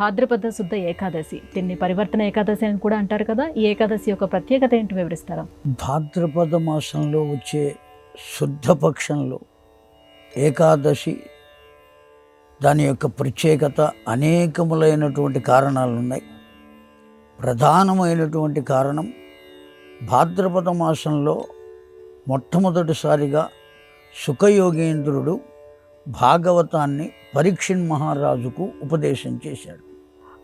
భాద్రపద శుద్ధ ఏకాదశి, దీన్ని పరివర్తన ఏకాదశి అని కూడా అంటారు కదా. ఈ ఏకాదశి యొక్క ప్రత్యేకత ఏంటి వివరిస్తారా? భాద్రపద మాసంలో వచ్చే శుద్ధ పక్షంలో ఏకాదశి, దాని యొక్క ప్రత్యేకత అనేకములైనటువంటి కారణాలు ఉన్నాయి. ప్రధానమైనటువంటి కారణం, భాద్రపద మాసంలో మొట్టమొదటిసారిగా శుకయోగేంద్రుడు భాగవతాన్ని పరీక్షిత్ మహారాజుకు ఉపదేశం చేశాడు.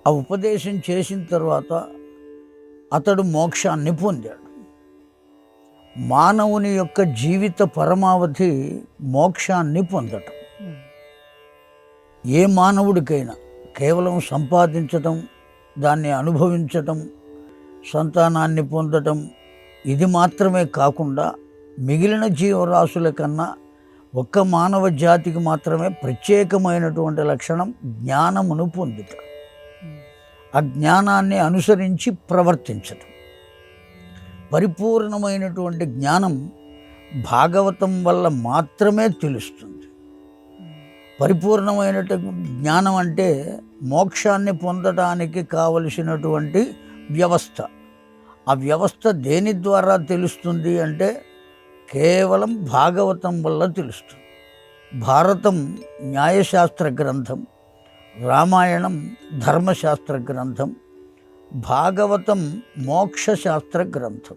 ఆ ఉపదేశం చేసిన తర్వాత అతడు మోక్షాన్ని పొందాడు. మానవుని యొక్క జీవిత పరమావధి మోక్షాన్ని పొందటం. ఏ మానవుడికైనా కేవలం సంపాదించటం, దాన్ని అనుభవించటం, సంతానాన్ని పొందటం, ఇది మాత్రమే కాకుండా మిగిలిన జీవరాశుల కన్నా ఒక్క మానవ జాతికి మాత్రమే ప్రత్యేకమైనటువంటి లక్షణం జ్ఞానమును పొందుట, ఆ జ్ఞానాన్ని అనుసరించి ప్రవర్తించటం. పరిపూర్ణమైనటువంటి జ్ఞానం భాగవతం వల్ల మాత్రమే తెలుస్తుంది. పరిపూర్ణమైనటువంటి జ్ఞానం అంటే మోక్షాన్ని పొందడానికి కావలసినటువంటి వ్యవస్థ. ఆ వ్యవస్థ దేని ద్వారా తెలుస్తుంది అంటే కేవలం భాగవతం వల్ల తెలుస్తుంది. భారతం న్యాయశాస్త్ర గ్రంథం, రామాయణం ధర్మశాస్త్ర గ్రంథం, భాగవతం మోక్షశాస్త్ర గ్రంథం.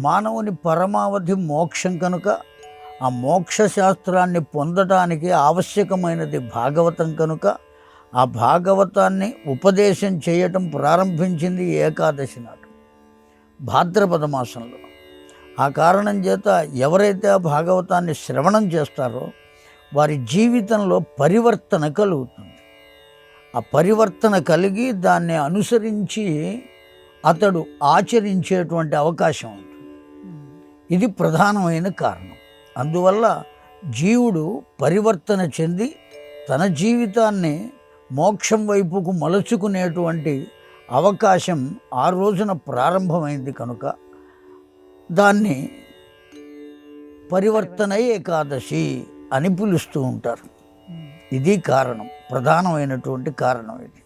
మానవుని పరమావధి మోక్షం కనుక ఆ మోక్షశాస్త్రాన్ని పొందడానికి ఆవశ్యకమైనది భాగవతం కనుక ఆ భాగవతాన్ని ఉపదేశం చేయటం ప్రారంభించింది ఏకాదశి నాడు, భాద్రపద మాసంలో. ఆ కారణం చేత ఎవరైతే ఆ భాగవతాన్ని శ్రవణం చేస్తారో వారి జీవితంలో పరివర్తన కలుగుతుంది. ఆ పరివర్తన కలిగి దాన్ని అనుసరించి అతడు ఆచరించేటువంటి అవకాశం ఉంటుంది. ఇది ప్రధానమైన కారణం. అందువల్ల జీవుడు పరివర్తన చెంది తన జీవితాన్ని మోక్షం వైపుకు మలుచుకునేటువంటి అవకాశం ఆ రోజున ప్రారంభమైంది కనుక దాన్ని పరివర్తన ఏకాదశి అని పిలుస్తూ ఉంటారు. ఇది కారణం, ప్రధానమైనటువంటి కారణం ఇది.